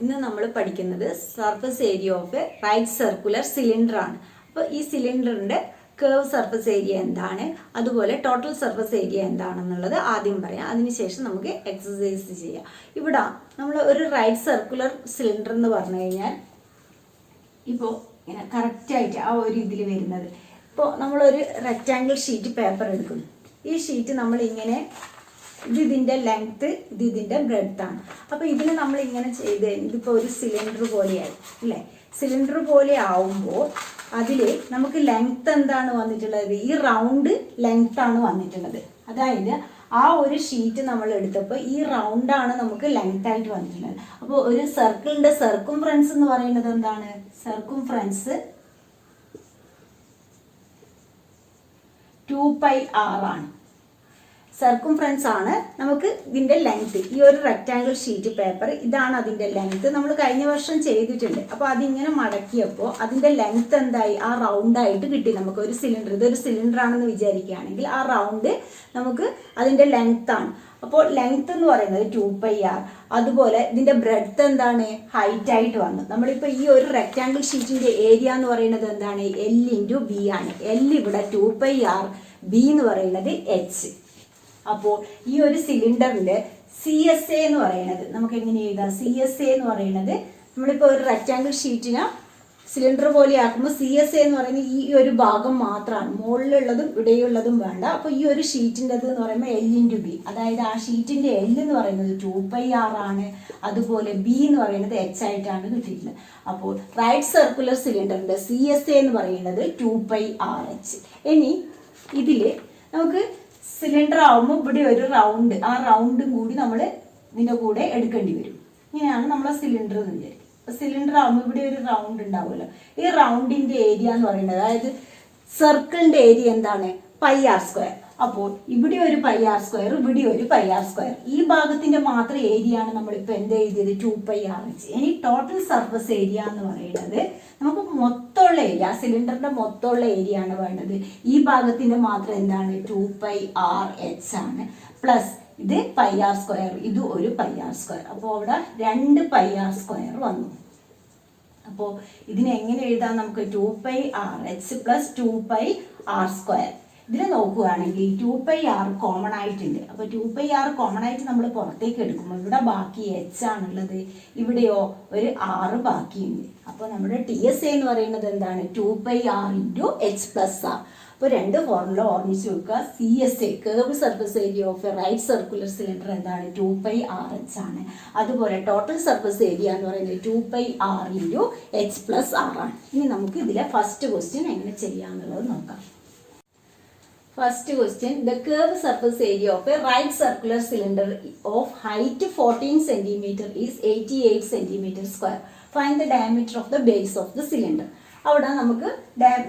ഇന്ന് നമ്മൾ പഠിക്കുന്നത് surface area of a right circular cylinder ആണ്. അപ്പോൾ ഈ സിലിണ്ടറിന്റെ കേർവ് സർഫസ് ഏരിയ എന്താണ്, അതുപോലെ ടോട്ടൽ സർഫസ് ഏരിയ എന്താണെന്നുള്ളത് ആദ്യം പറയാം. അതിനുശേഷം നമുക്ക് എക്സസൈസ് ചെയ്യാം. ഇവിടെ നമ്മൾ ഒരു റൈറ്റ് സർക്കുലർ സിലിണ്ടർ എന്ന് പറഞ്ഞു കഴിഞ്ഞാൽ ഇപ്പോൾ ഇങ്ങനെ കറക്റ്റായിട്ട് ആ ഒരു ഇതിൽ വരുന്നത്, ഇപ്പോൾ നമ്മളൊരു റെക്റ്റാങ്കിൾ ഷീറ്റ് പേപ്പർ എടുക്കുന്നു. ഈ ഷീറ്റ് നമ്മൾ ഇങ്ങനെ ഇതിൻ്റെ ലെങ്ത്ത്, ഇതിൻ്റെ ബ്രെഡ്ത്ത് ആണ്. അപ്പോൾ ഇതിന് നമ്മൾ ഇങ്ങനെ ചെയ്ത് ഇതിപ്പോൾ ഒരു സിലിണ്ടർ പോലെയായി അല്ലേ. സിലിണ്ടർ പോലെ ആവുമ്പോൾ അതിൽ നമുക്ക് ലെങ്ത്ത് എന്താണ് വന്നിട്ടുള്ളത്, ഈ റൗണ്ട് ലെങ്ത്ത് ആണ് വന്നിട്ടുള്ളത്. അതായത് ആ ഒരു ഷീറ്റ് നമ്മൾ എടുത്തപ്പോൾ ഈ റൗണ്ടാണ് നമുക്ക് ലെങ്ത് ആയിട്ട് വന്നിട്ടുള്ളത്. അപ്പോൾ ഒരു സർക്കിളിൻ്റെ സർക്കുംഫറൻസ് എന്ന് പറയുന്നത് എന്താണ്, സർക്കുംഫറൻസ് 2πr ആണ്. സർക്കുംഫറൻസ് ആണ് നമുക്ക് ഇതിൻ്റെ ലെങ്ത്ത്. ഈ ഒരു റെക്റ്റാങ്കിൾ ഷീറ്റ് പേപ്പർ ഇതാണ് അതിൻ്റെ ലെങ്ത്ത്. നമ്മൾ കഴിഞ്ഞ വർഷം ചെയ്തിട്ടുണ്ട്. അപ്പോൾ അതിങ്ങനെ മടക്കിയപ്പോൾ അതിൻ്റെ ലെങ്ത്ത് എന്തായി, ആ റൗണ്ടായിട്ട് കിട്ടി നമുക്ക്. ഒരു സിലിണ്ടർ, ഇതൊരു സിലിണ്ടർ ആണെന്ന് വിചാരിക്കുകയാണെങ്കിൽ ആ റൗണ്ട് നമുക്ക് അതിൻ്റെ ലെങ്ത്ത് ആണ്. അപ്പോൾ ലെങ്ത്ത് എന്ന് പറയുന്നത് 2πr. അതുപോലെ ഇതിൻ്റെ ബ്രെഡ്ത്ത് എന്താണ്, ഹൈറ്റ് ആയിട്ട് വന്നു. നമ്മളിപ്പോൾ ഈ ഒരു റെക്റ്റാങ്കിൾ ഷീറ്റിൻ്റെ ഏരിയ എന്ന് പറയുന്നത് എന്താണ്, L×B ആണ്. L ഇവിടെ 2πr, B എന്ന് പറയുന്നത് H. അപ്പോൾ ഈ ഒരു സിലിണ്ടറിൻ്റെ CSA എന്ന് പറയുന്നത് നമുക്ക് എങ്ങനെ എഴുതാം, CSA എന്ന് പറയുന്നത് നമ്മളിപ്പോൾ ഒരു റെക്റ്റാങ്കിൾ ഷീറ്റിനെ സിലിണ്ടർ പോലെ ആക്കുമ്പോൾ CSA എന്ന് പറയുന്നത് ഈ ഒരു ഭാഗം മാത്രമാണ്, മുകളിലുള്ളതും ഇടയുള്ളതും വേണ്ട. അപ്പോൾ ഈ ഒരു ഷീറ്റിൻ്റെത് എന്ന് പറയുമ്പോൾ L×B, അതായത് ആ ഷീറ്റിൻ്റെ L എന്ന് പറയുന്നത് 2πr ആണ്. അതുപോലെ B എന്ന് പറയുന്നത് H ആയിട്ടാണ് കിട്ടിയിട്ടുള്ളത്. അപ്പോൾ റൈറ്റ് സർക്കുലർ സിലിണ്ടറിൻ്റെ CSA എന്ന് പറയുന്നത് 2πrh. ഇനി ഇതിൽ നമുക്ക് സിലിണ്ടർ ആവുമ്പോൾ ഇവിടെ ഒരു റൗണ്ട്, ആ റൗണ്ടും കൂടി നമ്മൾ ഇതിൻ്റെ കൂടെ എടുക്കേണ്ടി വരും. ഇങ്ങനെയാണ് നമ്മളെ സിലിണ്ടർ എന്ന് വിചാരിക്കും. അപ്പോൾ സിലിണ്ടർ ആവുമ്പോൾ ഇവിടെ ഒരു റൗണ്ട് ഉണ്ടാവുമല്ലോ. ഈ റൗണ്ടിൻ്റെ ഏരിയ എന്ന് പറയുന്നത്, അതായത് സർക്കിളിൻ്റെ ഏരിയ എന്താണ്, πr². അപ്പോൾ ഇവിടെ ഒരു πr², ഇവിടെ ഒരു πr². ഈ ഭാഗത്തിൻ്റെ മാത്രം ഏരിയ ആണ് നമ്മളിപ്പോൾ എന്ത് എഴുതിയത്, 2πrh. ഇനി ടോട്ടൽ സർഫസ് ഏരിയ എന്ന് പറയുന്നത് നമുക്ക് മൊത്തമുള്ള ഏരിയ, സിലിണ്ടറിൻ്റെ മൊത്തമുള്ള ഏരിയ ആണ് വേണ്ടത്. ഈ ഭാഗത്തിൻ്റെ മാത്രം എന്താണ്, 2πrh ആണ്. പ്ലസ് ഇത് πr², ഇത് ഒരു πr². അപ്പോൾ അവിടെ 2πr² വന്നു. അപ്പോൾ ഇതിനെങ്ങനെ എഴുതാം നമുക്ക്, 2πrh പ്ലസ് 2πr². ഇതിനെ നോക്കുകയാണെങ്കിൽ 2πr കോമൺ ആയിട്ടുണ്ട്. അപ്പോൾ 2πr കോമൺ ആയിട്ട് നമ്മൾ പുറത്തേക്ക് എടുക്കുമ്പോൾ ഇവിടെ ബാക്കി h ആണുള്ളത്, ഇവിടെയോ ഒരു r ബാക്കിയുണ്ട്. അപ്പോൾ നമ്മുടെ TSA എന്ന് പറയുന്നത് എന്താണ്, 2πr×h+r. അപ്പോൾ രണ്ട് ഫോർമുല ഓർമ്മിച്ച് വെക്കുക. CSA curve surface area of a right circular cylinder എന്താണ്, 2πrh ആണ്. അതുപോലെ ടോട്ടൽ സർഫസ് ഏരിയ എന്ന് പറയുന്നത് 2πr×h+r ആണ്. ഇനി നമുക്ക് ഇതിലെ ഫസ്റ്റ് ക്വസ്റ്റ്യൻ എങ്ങനെ ചെയ്യാന്നുള്ളത് നോക്കാം. First question, the curved surface area of a right circular cylinder of height 14 cm is 88 cm square. Find the diameter of the base of the cylinder. അവിടെ നമുക്ക്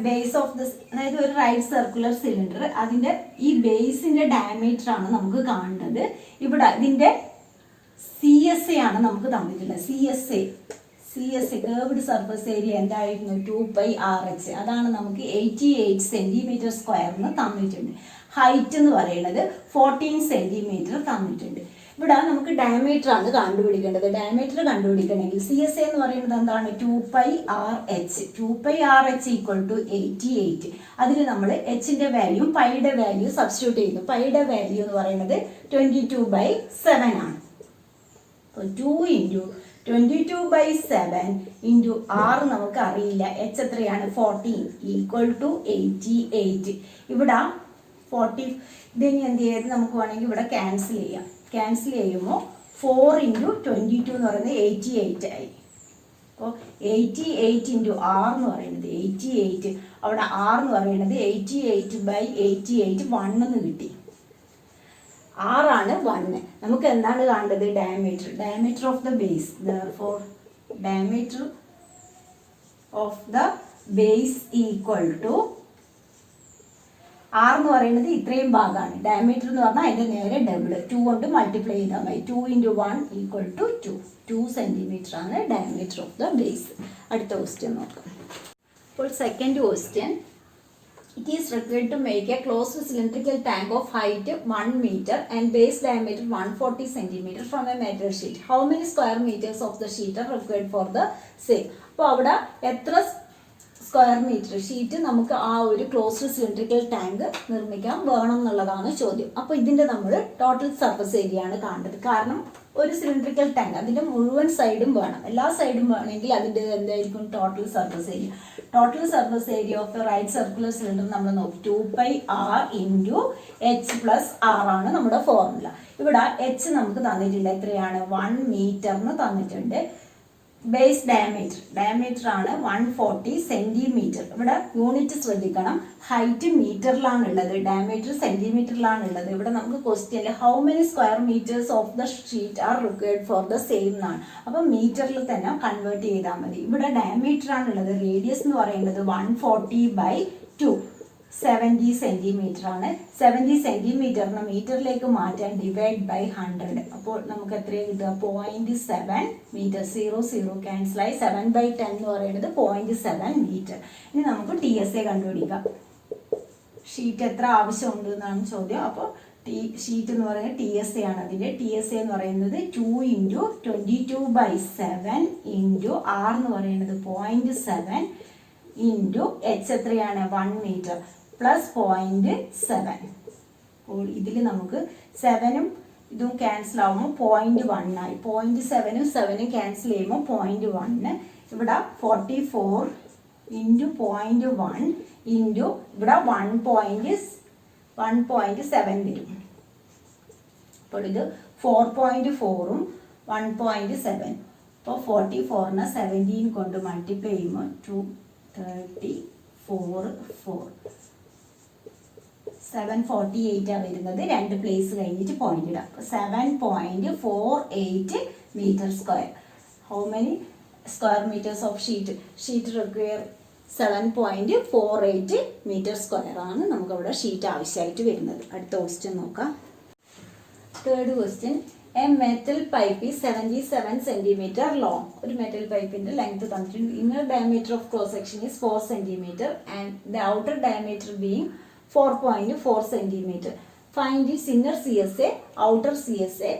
ബേസ് ഓഫ് ദ, അതായത് ഒരു right circular cylinder, അതിൻ്റെ ഈ ബേസിൻ്റെ diameter ആണ് നമുക്ക് കാണേണ്ടത്. ഇവിടെ ഇതിൻ്റെ CSA ആണ് നമുക്ക് തന്നിട്ടുള്ളത്. CSA കേർവ്ഡ് സർഫസ് ഏരിയ എന്തായിരുന്നു, 2πrh. അതാണ് നമുക്ക് 88 cm² തന്നിട്ടുണ്ട്. ഹൈറ്റ് എന്ന് പറയുന്നത് 14 cm തന്നിട്ടുണ്ട്. ഇവിടെ നമുക്ക് ഡയമീറ്റർ ആണ് കണ്ടുപിടിക്കേണ്ടത്. ഡയമീറ്റർ കണ്ടുപിടിക്കണമെങ്കിൽ CSA എന്ന് പറയുന്നത് എന്താണ്, 2πrh. 2πrh = 88. അതിൽ നമ്മൾ hന്റെ വാല്യൂ പൈയുടെ വാല്യൂ സബ്സ്റ്റിറ്റ്യൂട്ട് ചെയ്യുന്നു. പൈയുടെ വാല്യൂ എന്ന് പറയുന്നത് 22/7 ആണ്. അപ്പോൾ 2×22/7 × r നമുക്ക് അറിയില്ല, h എത്രയാണ്, 14 = 88. ഇവിടെ 40, ഇതിനി എന്ത് ചെയ്ത് നമുക്ക് വേണമെങ്കിൽ ഇവിടെ ക്യാൻസൽ ചെയ്യാം. ക്യാൻസൽ ചെയ്യുമ്പോൾ 4×22 എന്ന് പറയുന്നത് 88 ആയി. അപ്പോൾ 88 × r എന്ന് പറയുന്നത് 88. അവിടെ r എന്ന് പറയുന്നത് 88/88 1 എന്ന് കിട്ടി. r ആണ് 1. നമുക്ക് എന്താണ് കാണേണ്ടത്, diameter of the base. therefore diameter of the base = r എന്ന് പറയുന്നത് ഇത്രയും ഭാഗമാണ്. ഡയമീറ്റർ എന്ന് പറഞ്ഞാൽ അതിൻ്റെ നേരെ ഡബിൾ, 2 കൊണ്ട് മൾട്ടിപ്ലൈ ചെയ്താൽ മതി. 2×1 = 2 cm ആണ് ഡയമീറ്റർ ഓഫ് ദ ബേസ്. അടുത്ത ക്വസ്റ്റ്യൻ നോക്കാം. അപ്പോൾ second question, It is required to make a closed cylindrical tank of height 1 meter and base diameter 140 centimeter from a metal sheet. How many square meters of the sheet are required for the same? അപ്പോൾ അവിടെ എത്ര square metre sheet നമുക്ക് ആ ഒരു closed cylindrical tank നിർമ്മിക്കാൻ വേണം എന്നുള്ളതാണ് ചോദ്യം. അപ്പോൾ ഇതിൻ്റെ നമ്മൾ ടോട്ടൽ സർഫസ് ഏരിയ ആണ് കാണേണ്ടത്. കാരണം ഒരു സിലിണ്ടറിക്കൽ ടാങ്ക് അതിൻ്റെ മുഴുവൻ സൈഡും വേണം. എല്ലാ സൈഡും വേണമെങ്കിൽ അതിൻ്റെ എന്തായിരിക്കും total surface area. Total surface area of a right circular cylinder നമ്മൾ നോക്കി 2πr into H plus R ആണ് നമ്മുടെ ഫോർമുല. ഇവിടെ എച്ച് നമുക്ക് തന്നിട്ടുണ്ട്, എത്രയാണ് 1 മീറ്ററിന് തന്നിട്ടുണ്ട്. ബേസ് ഡയമീറ്റർ ആണ് 140 സെന്റിമീറ്റർ. ഇവിടെ യൂണിറ്റ് ശ്രദ്ധിക്കണം, ഹൈറ്റ് മീറ്ററിലാണ് ഉള്ളത്, ഡയമീറ്റർ സെന്റിമീറ്ററിലാണ് ഉള്ളത്. ഇവിടെ നമുക്ക് ക്വസ്റ്റ്യനിൽ how many square metres of the sheet are required for the same എന്നാണ്. അപ്പം മീറ്ററിൽ തന്നെ കൺവേർട്ട് ചെയ്താൽ മതി. ഇവിടെ ഡയമീറ്റർ ആണ് ഉള്ളത്, റേഡിയസ് എന്ന് പറയുന്നത് 140/2 70 സെന്റിമീറ്റർ ആണ്. 70 സെന്റിമീറ്ററിന് മീറ്ററിലേക്ക് മാറ്റാൻ ഡിവൈഡ് ബൈ 100. അപ്പോൾ നമുക്ക് എത്രയാണ് കിട്ടുക? 0.7 മീറ്റർ. 0 ക്യാൻസലായി 7/10 എന്ന് പറയുന്നത് 0.7 മീറ്റർ. ഇനി നമുക്ക് TSA കണ്ടുപിടിക്കാം. ഷീറ്റ് എത്ര ആവശ്യമുണ്ട് എന്നാണ് ചോദ്യം. അപ്പോൾ ഷീറ്റ് എന്ന് പറയുന്നത് TSA ആണ്. അതിൻ്റെ TSA എന്ന് പറയുന്നത് 2 × 22/7 ഇൻറ്റു R എന്ന് പറയുന്നത് 0.7 ഇൻറ്റു H എത്രയാണ് 1 മീറ്റർ പ്ലസ് 0.7. അപ്പോൾ ഇതിൽ നമുക്ക് 7ഉം ഇതും ക്യാൻസൽ ആകുമ്പോൾ 0.1 ആയി. 0.7ഉം 7ഉം ക്യാൻസൽ ചെയ്യുമ്പോൾ 0.1. ഇവിടെ 44 ഇൻറ്റു 0.1 ഇൻറ്റു ഇവിടെ 1.7 വരും. അപ്പോൾ ഇത് 4.4ഉം 1.7. അപ്പോൾ 44നെ 17 കൊണ്ട് മൾട്ടിപ്ലൈ ചെയ്യുമ്പോൾ 234 748 വരുന്നത്. 2 പ്ലേസ് കഴിഞ്ഞിട്ട് പോയിന്റ് ഇടാം. 7.48 metre square. How many square metres of sheet require 7.48 metre square ആണ് നമുക്കവിടെ ഷീറ്റ് ആവശ്യമായിട്ട് വരുന്നത്. അടുത്ത ക്വസ്റ്റ്യൻ നോക്കാം. Third question, a metal pipe is 77 centimetre long. ഒരു മെറ്റൽ പൈപ്പിന്റെ ലെങ്ത് തന്നിട്ടുണ്ട്. Inner diameter of cross section is 4 centimetre and the outer diameter being 4.4 centimetre. Find its inner CSA, outer CSA,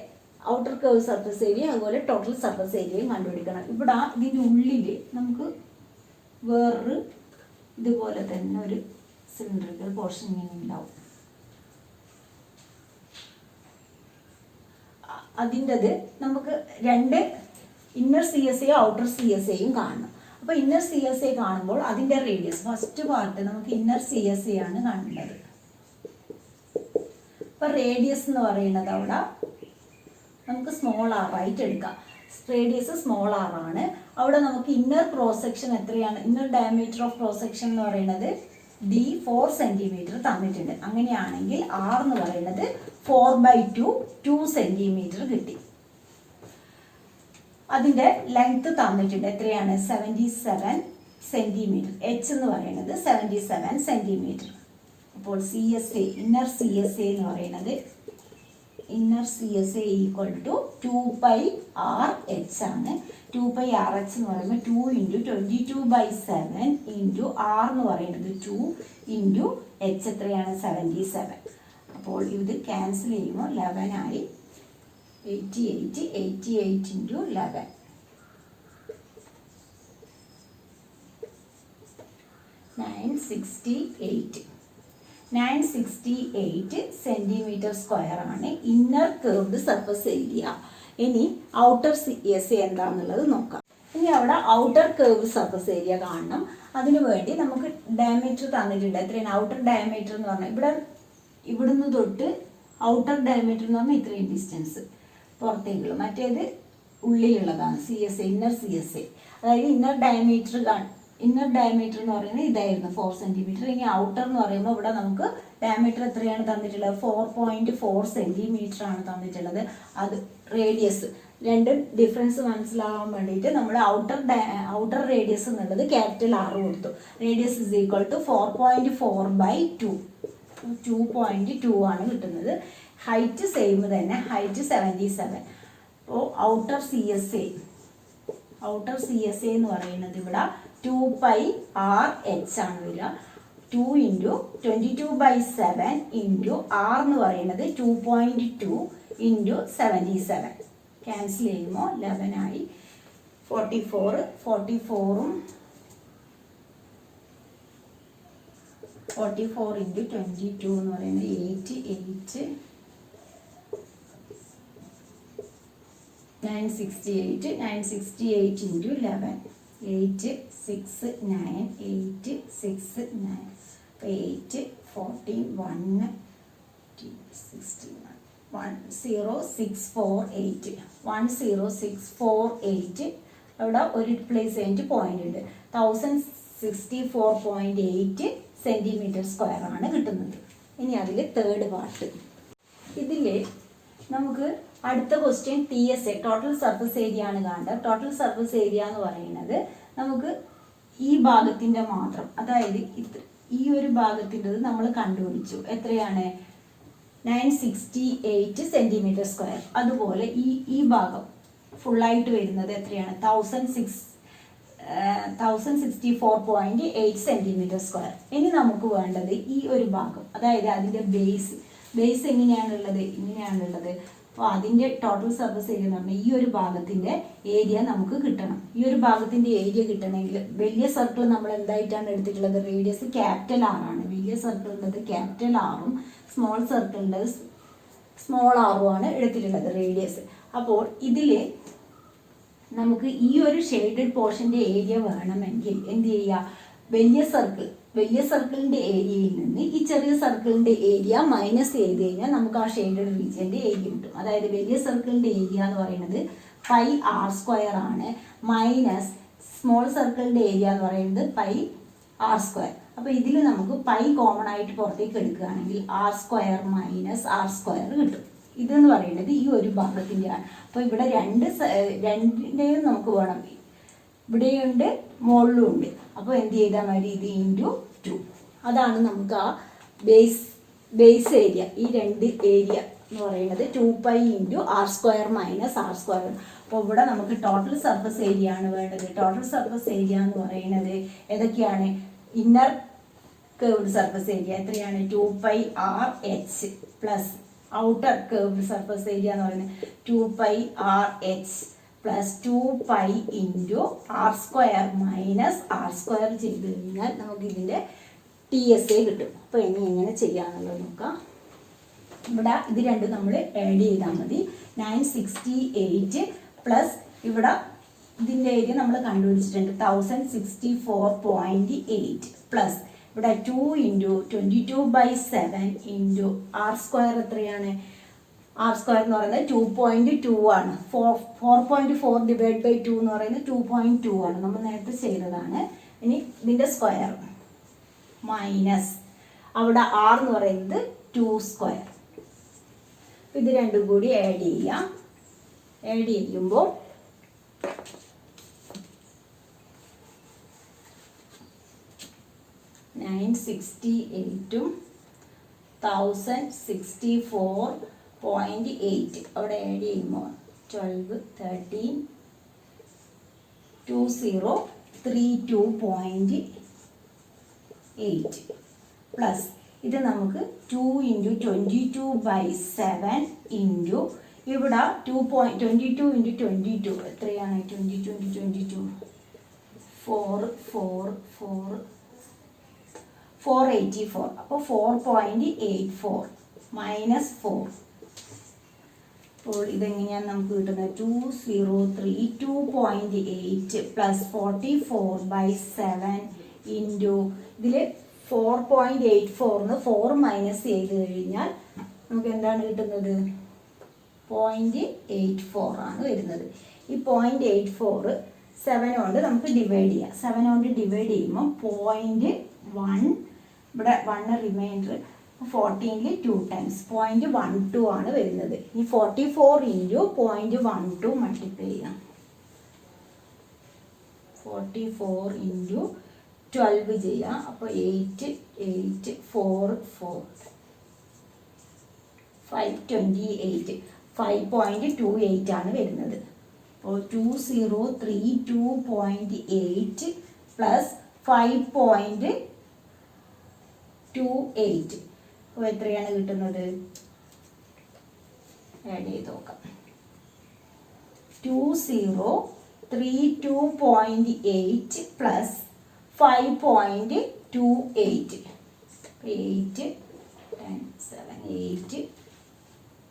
outer curve surface area, അതുപോലെ total surface ഏരിയയും കണ്ടുപിടിക്കണം. ഇവിടെ ഇതിൻ്റെ ഉള്ളിൽ നമുക്ക് വേറൊരു ഇതുപോലെ തന്നെ ഒരു സിലിണ്ടറിക്കൽ പോർഷൻ ഇങ്ങനെ ഉണ്ടാവും. അതിൻ്റെത് നമുക്ക് 2 ഇന്നർ CSAയും ഔട്ടർ CSAയും കാണണം. അപ്പോൾ ഇന്നർ CSA കാണുമ്പോൾ അതിൻ്റെ റേഡിയസ് ഫസ്റ്റ് പാർട്ട് നമുക്ക് ഇന്നർ CSA ആണ് കാണേണ്ടത്. അപ്പോൾ റേഡിയസ് എന്ന് പറയുന്നത് അവിടെ നമുക്ക് സ്മോൾ r ആയിട്ട് എടുക്കാം. റേഡിയസ് സ്മോൾ r ആണ്. അവിടെ നമുക്ക് ഇന്നർ ക്രോസ് സെക്ഷൻ എത്രയാണ്? Inner diameter of cross section എന്ന് പറയുന്നത് D 4 സെന്റിമീറ്റർ തന്നിട്ടുണ്ട്. അങ്ങനെയാണെങ്കിൽ R എന്ന് പറയുന്നത് 4/2 സെന്റിമീറ്റർ കിട്ടി. അതിൻ്റെ ലെങ്ത് തന്നിട്ടുണ്ട്, എത്രയാണ്? 77 സെന്റിമീറ്റർ. H എന്ന് പറയുന്നത് 77 സെന്റിമീറ്റർ. അപ്പോൾ CSA ഇന്നർ CSA എന്ന് പറയുന്നത് inner CSA equal to 2πRH ആണ്. 2πRH എന്ന് പറയുമ്പോൾ 2 × 22/7 ഇൻറ്റു R എന്ന് പറയുന്നത് 2 ഇൻറ്റു H എത്രയാണ്? 77. അപ്പോൾ ഇത് ക്യാൻസൽ ചെയ്യുമ്പോൾ 11 ആയി. 88 × 11 968 സെന്റിമീറ്റർ സ്ക്വയർ ആണ് ഇന്നർ കർവ്ഡ് സർഫസ് ഏരിയ. ഇനി ഔട്ടർ CSA എന്താണെന്നുള്ളത് നോക്കാം. ഇനി അവിടെ ഔട്ടർ കർവ്ഡ് സർഫസ് ഏരിയ കാണണം. അതിനു വേണ്ടി നമുക്ക് ഡയമീറ്റർ തന്നിട്ടുണ്ട്. എത്രയാണ് ഔട്ടർ ഡയമീറ്റർ എന്ന് പറഞ്ഞാൽ ഇവിടുന്ന് തൊട്ട് ഔട്ടർ ഡയമീറ്റർ എന്ന് പറഞ്ഞാൽ ഇത്രയും ഡിസ്റ്റൻസ് പുറത്തേക്കുള്ള, മറ്റേത് ഉള്ളിലുള്ളതാണ് CSA ഇന്നർ CSA. അതായത് ഇന്നർ ഡയമീറ്റർ എന്ന് പറയുന്നത് ഇതായിരുന്നു 4 സെന്റിമീറ്റർ. ഇനി ഔട്ടർ എന്ന് പറയുമ്പോൾ ഇവിടെ നമുക്ക് ഡയമീറ്റർ എത്രയാണ് തന്നിട്ടുള്ളത്? 4.4 സെന്റിമീറ്റർ ആണ് തന്നിട്ടുള്ളത്. അത് റേഡിയസ് രണ്ടും ഡിഫറൻസ് മനസ്സിലാവാൻ വേണ്ടിയിട്ട് നമ്മൾ ഔട്ടർ റേഡിയസ് എന്നുള്ളത് ക്യാപിറ്റൽ R കൊടുത്തു. റേഡിയസ് ഇസ് ഈക്വൽ ടു 4.4/2 2.2 ആണ് കിട്ടുന്നത്. ഹൈറ്റ് സെയിം തന്നെ, ഹൈറ്റ് 77. അപ്പോൾ ഔട്ടർ CSA എന്ന് പറയുന്നത് ഇവിടെ 2πRH ആണ് വരിക. 2 ഇൻറ്റു 22/7 ഇൻറ്റു ആർ എന്ന് പറയുന്നത് 2.2 ഇൻറ്റു 77. ക്യാൻസൽ ചെയ്യുമ്പോൾ 11 ആയി. 44 ഇൻറ്റു 22 എന്ന് പറയുന്നത് 8 968 ഇൻറ്റു 11 8 6 9 8 6 9 8 14 1 16 10648 10648. അവിടെ ഒരു പ്ലേസ് കഴിഞ്ഞിട്ട് പോയിന്റ് ഉണ്ട്. 1064.8 സെൻറ്റിമീറ്റർ സ്ക്വയർ ആണ് കിട്ടുന്നത്. ഇനി അതിൽ തേർഡ് പാർട്ട്. ഇതിൽ നമുക്ക് അടുത്ത question TSA total surface area ആണ് കാണേണ്ടത്. ടോട്ടൽ സർഫസ് ഏരിയ എന്ന് പറയുന്നത് നമുക്ക് ഈ ഭാഗത്തിൻ്റെ മാത്രം, അതായത് ഈ ഒരു ഭാഗത്തിൻ്റെത് നമ്മൾ കണ്ടുപിടിച്ചു. എത്രയാണ്? 968 സെൻറ്റിമീറ്റർ സ്ക്വയർ. അതുപോലെ ഈ ഭാഗം ഫുള്ളായിട്ട് വരുന്നത് എത്രയാണ്? 1064.8 സെൻറ്റിമീറ്റർ സ്ക്വയർ. ഇനി നമുക്ക് വേണ്ടത് ഈ ഒരു ഭാഗം, അതായത് അതിൻ്റെ ബേസ് എങ്ങനെയാണുള്ളത്? ഇങ്ങനെയാണുള്ളത്. അപ്പോൾ അതിൻ്റെ ടോട്ടൽ സർഫസ് ഏരിയ എന്ന് പറഞ്ഞാൽ ഈ ഒരു ഭാഗത്തിൻ്റെ ഏരിയ നമുക്ക് കിട്ടണം. ഈ ഒരു ഭാഗത്തിൻ്റെ ഏരിയ കിട്ടണമെങ്കിൽ വലിയ സർക്കിൾ നമ്മൾ എന്തായിട്ടാണ് എടുത്തിട്ടുള്ളത്? റേഡിയസ് ക്യാപിറ്റൽ R ആണ്. വലിയ സർക്കിളിൻ്റെത് ക്യാപിറ്റൽ Rഉം സ്മോൾ സർക്കിളിൻ്റെത് സ്മോൾ R ആണ് എടുത്തിട്ടുള്ളത് റേഡിയസ്. അപ്പോൾ ഇതിൽ നമുക്ക് ഈ ഒരു ഷെയ്ഡഡ് പോർഷൻ്റെ ഏരിയ വേണമെങ്കിൽ എന്ത് ചെയ്യുക? വലിയ സർക്കിളിൻ്റെ ഏരിയയിൽ നിന്ന് ഈ ചെറിയ സർക്കിളിൻ്റെ ഏരിയ മൈനസ് ചെയ്ത് കഴിഞ്ഞാൽ നമുക്ക് ആ ഷെയ്ഡഡ് റീജിയൻ്റെ ഏരിയ കിട്ടും. അതായത് വലിയ സർക്കിളിൻ്റെ ഏരിയ എന്ന് പറയുന്നത് πr² ആണ്, മൈനസ് സ്മോൾ സർക്കിളിൻ്റെ ഏരിയ എന്ന് പറയുന്നത് πr². അപ്പോൾ ഇതിൽ നമുക്ക് π കോമൺ ആയിട്ട് പുറത്തേക്ക് എടുക്കുകയാണെങ്കിൽ r² മൈനസ് r² കിട്ടും. ഇതെന്ന് പറയുന്നത് ഈ ഒരു ഭാഗത്തിൻ്റെയാണ്. അപ്പോൾ ഇവിടെ രണ്ടിൻ്റെയും നമുക്ക് വേണം. ഇവിടെയുണ്ട്, മുകളിലും ഉണ്ട്. അപ്പോൾ എന്ത് ചെയ്താൽ മതി? ഇത് ഇൻറ്റു 2. അതാണ് നമുക്ക് ആ ബേസ് ഏരിയ. ഈ രണ്ട് ഏരിയ എന്ന് പറയുന്നത് 2π ഇൻറ്റു r² മൈനസ് r². അപ്പോൾ ഇവിടെ നമുക്ക് ടോട്ടൽ സർഫസ് ഏരിയ ആണ് വേണ്ടത്. ടോട്ടൽ സർഫസ് ഏരിയ എന്ന് പറയുന്നത് ഏതൊക്കെയാണ്? ഇന്നർ കേർവ്ഡ് സർഫസ് ഏരിയ എത്രയാണ്? 2πrh plus outer curved surface area എന്ന് പറയുന്നത് 2πrh plus 2π into r² minus r² ചെയ്ത് കഴിഞ്ഞാൽ നമുക്ക് ഇതിൻ്റെ TSA കിട്ടും. അപ്പോൾ ഇനി എങ്ങനെ ചെയ്യാന്നുള്ളത് നോക്കാം. ഇവിടെ ഇത് രണ്ടും നമ്മൾ ആഡ് ചെയ്താൽ മതി. 968 പ്ലസ് ഇവിടെ ഇതിൻ്റെ ഏരിയ നമ്മൾ കണ്ടുപിടിച്ചിട്ടുണ്ട് 1064.8 പ്ലസ് ഇവിടെ 2 ഇൻറ്റു 22/7 ഇൻറ്റു r² എത്രയാണ്? r² എന്ന് പറയുന്നത് 2.2 ആണ്. 4.4 ഡിവൈഡ് ബൈ 2 എന്ന് പറയുന്നത് 2.2 ആണ്. നമ്മൾ നേരത്തെ ചെയ്തതാണ്. ഇനി ഇതിൻ്റെ സ്ക്വയർ മൈനസ് അവിടെ r എന്ന് പറയുന്നത് 2². ഇത് രണ്ടും കൂടി ആഡ് ചെയ്യാം. ആഡ് ചെയ്യുമ്പോൾ 968ഉം 1064.8 അവിടെ ആഡ് ചെയ്യുമ്പോൾ 12 13 2032.8 പ്ലസ് ഇത് നമുക്ക് 2 ഇൻറ്റു 22/7 ഇൻറ്റു ഇവിടെ 22 ഇൻറ്റു 22 എത്രയാണ്? 22 ഇൻറ്റു 22 484. അപ്പോൾ 4.84 മൈനസ് 4. അപ്പോൾ ഇതെങ്ങനെയാണ് നമുക്ക് കിട്ടുന്നത്? 2032.8 പ്ലസ് 44/7 ഇൻറ്റു ഇതിൽ 4.84 4 മൈനസ് ചെയ്ത് കഴിഞ്ഞാൽ നമുക്ക് എന്താണ് കിട്ടുന്നത്? 0.84 ആണ് വരുന്നത്. ഈ 0.84 7 കൊണ്ട് നമുക്ക് ഡിവൈഡ് ചെയ്യാം. 7 കൊണ്ട് ഡിവൈഡ് ചെയ്യുമ്പോൾ 0.1 ഇവിടെ 1 റിമൈൻഡർ 14ൽ 2 ടൈംസ് 0.12 ആണ് വരുന്നത്. ഈ 44 ഇൻറ്റു 0.12 മൾട്ടിപ്ലൈ ചെയ്യാം. 44 ഇൻറ്റു 12 ചെയ്യാം. അപ്പോൾ 8 8 4 4 528 5.28 ആണ് വരുന്നത്. അപ്പോൾ 2032.8 പ്ലസ് 5.28 28. അപ്പോൾ എത്രയാണ് കിട്ടുന്നത്? ആഡ് ചെയ്ത് നോക്കാം. 2032.8 പ്ലസ് 5.28. 8 10 7 8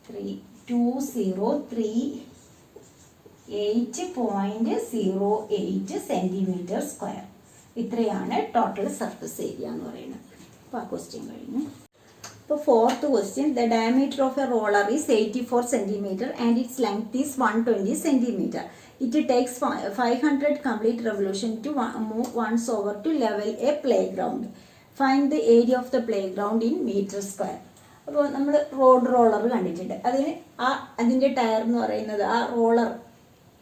3 2038.08 centimetre square. ഇത്രയാണ് ടോട്ടൽ സർഫസ് ഏരിയ എന്ന് പറയുന്നത്. അപ്പോൾ ആ ക്വസ്റ്റ്യൻ കഴിഞ്ഞു. അപ്പോൾ fourth question, the diameter of A roller is 84 centimetre and its length is 120 centimetre. It takes 500 complete revolution to move once over to level a playground. Find the area of the playground in meter square. അപ്പോൾ നമ്മൾ roller കണ്ടിട്ടുണ്ട്. അതിൻ്റെ tyre എന്ന് പറയുന്നത് ആ roller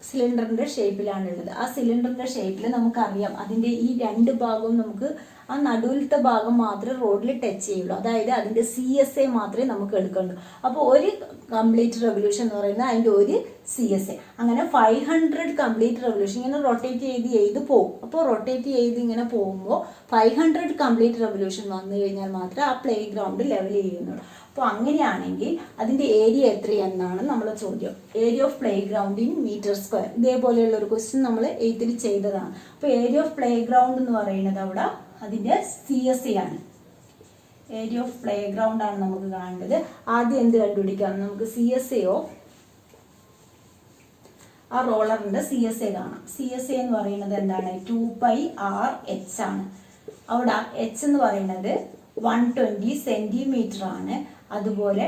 സിലിണ്ടറിൻ്റെ ഷേപ്പിലാണുള്ളത്. ആ സിലിണ്ടറിൻ്റെ ഷേപ്പിൽ നമുക്കറിയാം അതിൻ്റെ ഈ രണ്ട് ഭാഗവും നമുക്ക് ആ നടുവിലത്തെ ഭാഗം മാത്രമേ റോഡിൽ ടച്ച് ചെയ്യുള്ളൂ. അതായത് അതിൻ്റെ CSA മാത്രമേ നമുക്ക് എടുക്കുള്ളൂ. അപ്പോൾ ഒരു കംപ്ലീറ്റ് റെവല്യൂഷൻ എന്ന് പറയുന്നത് അതിൻ്റെ ഒരു CSA. അങ്ങനെ 500 കംപ്ലീറ്റ് റെവല്യൂഷൻ ഇങ്ങനെ റൊട്ടേറ്റ് ചെയ്ത് പോകും. അപ്പോൾ റൊട്ടേറ്റ് ചെയ്ത് ഇങ്ങനെ പോകുമ്പോൾ 500 കംപ്ലീറ്റ് റെവല്യൂഷൻ വന്നു കഴിഞ്ഞാൽ മാത്രമേ ആ പ്ലേ ഗ്രൗണ്ട് ലെവൽ ചെയ്യുന്നുള്ളൂ. അപ്പോൾ അങ്ങനെയാണെങ്കിൽ അതിൻ്റെ ഏരിയ എത്രയെന്നാണ് നമ്മളെ ചോദ്യം. Area of play ground in metre square. ഇതേപോലെയുള്ള ഒരു ക്വസ്റ്റ്യൻ നമ്മൾ 8th ചെയ്തതാണ്. അപ്പോൾ ഏരിയ ഓഫ് പ്ലേ ഗ്രൗണ്ട് എന്ന് പറയുന്നത് അവിടെ അതിൻ്റെ CSA ആണ്. ഏരിയ ഓഫ് പ്ലേ ഗ്രൗണ്ട് ആണ് നമുക്ക് കാണേണ്ടത്. ആദ്യം എന്ത് കണ്ടുപിടിക്കാം? നമുക്ക് CSA ഓഫ് ആ റോളറിൻ്റെ CSA കാണാം. CSA എന്ന് പറയുന്നത് എന്താണ്? 2πRH ആണ്. അവിടെ H എന്ന് പറയുന്നത് 120 സെൻറ്റിമീറ്റർ ആണ്. അതുപോലെ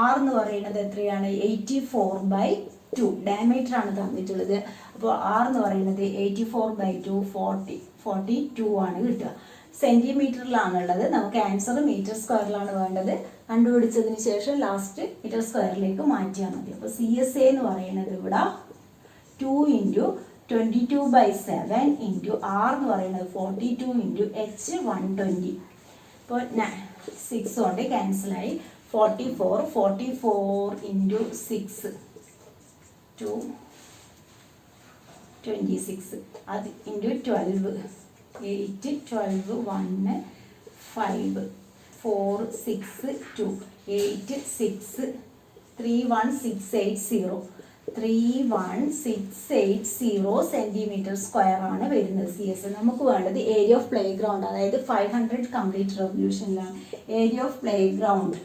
R എന്ന് പറയുന്നത് എത്രയാണ്? 84/2 ഡയമീറ്റർ ആണ് തന്നിട്ടുള്ളത്. അപ്പോൾ R എന്ന് പറയുന്നത് 84/2 42 ആണ് കിട്ടുക. സെൻറ്റിമീറ്ററിലാണുള്ളത്. നമുക്ക് ആൻസർ മീറ്റർ സ്ക്വയറിലാണ് വേണ്ടത്. കണ്ടുപിടിച്ചതിന് ശേഷം ലാസ്റ്റ് മീറ്റർ സ്ക്വയറിലേക്ക് മാറ്റിയാൽ മതി. അപ്പോൾ CSA എന്ന് പറയുന്നത് ഇവിടെ 2 × 22/7 × R എന്ന് പറയുന്നത് 42 × H 120. ഇപ്പോൾ 6 കൊണ്ട് ക്യാൻസലായി. 44 × 6 226. അത് × 12 8 12 1 5 4 6 2 8 6 31680 31680 സെൻറ്റിമീറ്റർ സ്ക്വയർ ആണ് വരുന്നത് CSA. നമുക്ക് വേണ്ടത് ഏരിയ ഓഫ് പ്ലേ ഗ്രൗണ്ട്, അതായത് 500 കംപ്ലീറ്റ് റെവല്യൂഷനിലാണ്. Area of play ground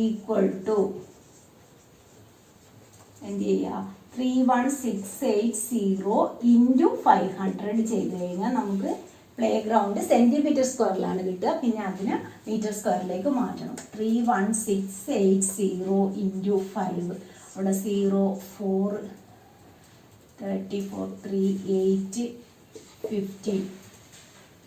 equal to എന്ത് ചെയ്യുക? 31680 × 500 ചെയ്ത് കഴിഞ്ഞാൽ നമുക്ക് പ്ലേ ഗ്രൗണ്ട് സെൻറ്റിമീറ്റർ സ്ക്വയറിലാണ് കിട്ടുക. പിന്നെ അതിന് മീറ്റർ സ്ക്വയറിലേക്ക് മാറ്റണം. 31680 × 5. അവിടെ 0 4 34 3 8 50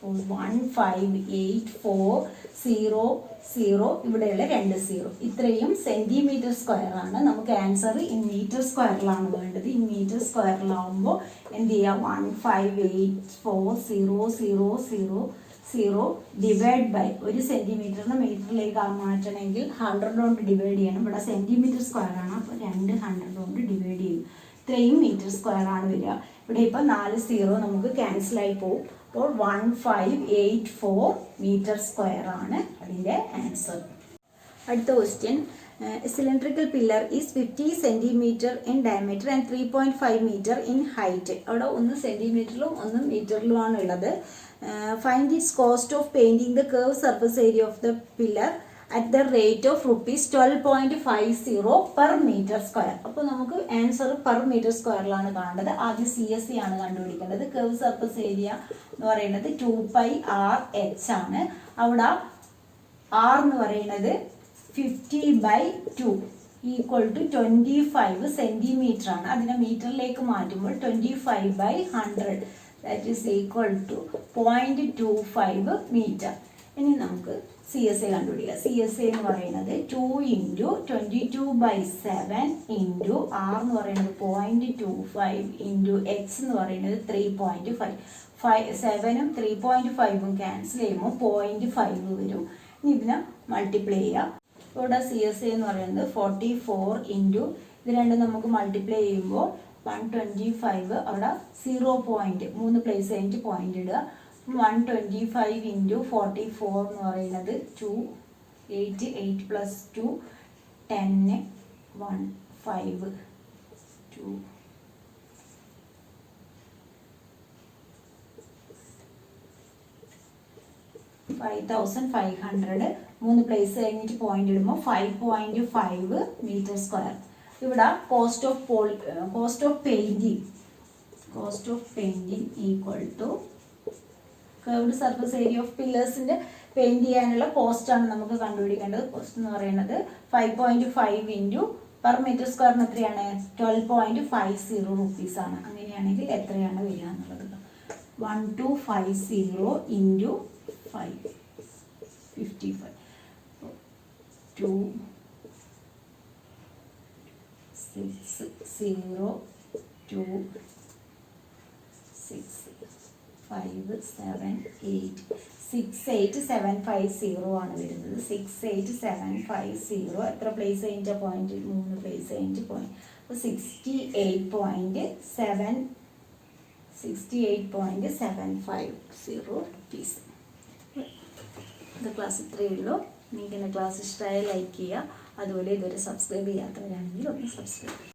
1584 ഇവിടെയുള്ള 2 0. ഇത്രയും സെൻറ്റിമീറ്റർ സ്ക്വയർ ആണ്. നമുക്ക് ആൻസർ ഇൻ മീറ്റർ സ്ക്വയറിലാണ് വേണ്ടത്. ഇൻ മീറ്റർ സ്ക്വയറിലാവുമ്പോൾ എന്ത് ചെയ്യുക? 1584,000 ഡിവൈഡ് ബൈ ഒരു സെൻറ്റിമീറ്ററിന് മീറ്ററിലേക്ക് മാറ്റണമെങ്കിൽ 100 കൊണ്ട് ഡിവൈഡ് ചെയ്യണം. ഇവിടെ സെൻറ്റിമീറ്റർ സ്ക്വയർ ആണ്. അപ്പോൾ 200 കൊണ്ട് ഡിവൈഡ് ചെയ്യും. ഇത്രയും മീറ്റർ സ്ക്വയർ ആണ് വരിക. ഇവിടെ ഇപ്പോൾ 4 0 നമുക്ക് ക്യാൻസലായി പോകും. അപ്പോൾ 1584 മീറ്റർ സ്ക്വയർ ആണ് അതിൻ്റെ ആൻസർ. അടുത്ത question, cylindrical pillar is 50 centimetre in diameter and 3.5 metre in height. അവിടെ 1 സെൻറ്റിമീറ്ററിലും 1 മീറ്ററിലുമാണ് ഉള്ളത്. Find its cost of painting the curve surface area of the pillar at the rate of rupees 12.50 per meter square. അപ്പോൾ നമുക്ക് answer per metre സ്ക്വയറിലാണ് കാണേണ്ടത്. ആദ്യം CSA ആണ് കണ്ടുപിടിക്കേണ്ടത്. കർവ് സർഫസ് ഏരിയ എന്ന് പറയുന്നത് 2πRH ആണ്. അവിടെ R എന്ന് പറയുന്നത് 50/2 ഈക്വൽ ടു 25 സെൻറ്റിമീറ്റർ ആണ്. അതിനെ മീറ്ററിലേക്ക് മാറ്റുമ്പോൾ 25/100 that is equal to 0.25 metre. ഇനി നമുക്ക് CSA കണ്ടുപിടിക്കുക. CSA എന്ന് പറയുന്നത് 2 × 22/7 × R എന്ന് പറയുന്നത് 0.25 × H എന്ന് പറയുന്നത് 3.5. 7ഉം 3.5ഉം ക്യാൻസൽ ചെയ്യുമ്പോൾ 0.5 വരും. ഇനി ഇതിനെ മൾട്ടിപ്ലൈ ചെയ്യുക. ഇവിടെ CSA എന്ന് പറയുന്നത് 44 × ഇത് രണ്ടും നമുക്ക് മൾട്ടിപ്ലൈ ചെയ്യുമ്പോൾ 125. അവിടെ 0 പോയിൻറ്റ് 3 പ്ലേസ് കഴിഞ്ഞിട്ട് പോയിൻ്റ് ഇടുക. 125 ഇൻറ്റു 44 എന്ന് പറയുന്നത് 2 8 പ്ലസ് 2 10 1 5 2 5500 മൂന്ന് പ്ലേസ് കഴിഞ്ഞിട്ട് പോയിന്റ് ഇടുമ്പോൾ 5.5 മീറ്റർ സ്ക്വയർ. ഇവിടെ cost of painting equal to curved surface area of പില്ലേഴ്സിന്റെ പെയിന്റ് ചെയ്യാനുള്ള കോസ്റ്റ് ആണ് നമുക്ക് കണ്ടുപിടിക്കേണ്ടത്. കോസ്റ്റ് എന്ന് പറയുന്നത് 5.5 ഇൻറ്റു പെർ മീറ്റർ സ്ക്വയറിന് എത്രയാണ് 12.50 റുപ്പീസ് ആണ്. അങ്ങനെയാണെങ്കിൽ എത്രയാണ് വരിക എന്നുള്ളത് 1250 ഇൻറ്റു 55 2 6 0 2 6 5 7 8 68750 ആണ് വരുന്നത്. 68750 എത്ര പ്ലേസ് കഴിഞ്ഞ പോയിന്റ് 3 പ്ലേസ് കഴിഞ്ഞ പോയിന്റ്. അപ്പോൾ 68.750 റുപ്പീസ്. ഇത് ക്ലാസ് ഇത്രയേ ഉള്ളൂ. നിങ്ങൾക്ക് എൻ്റെ ക്ലാസ് ഇഷ്ടമായ ലൈക്ക് ചെയ്യുക. അതുപോലെ ഇതുവരെ സബ്സ്ക്രൈബ് ചെയ്യാത്തവരാണെങ്കിൽ ഒന്ന് സബ്സ്ക്രൈബ് ചെയ്യുക.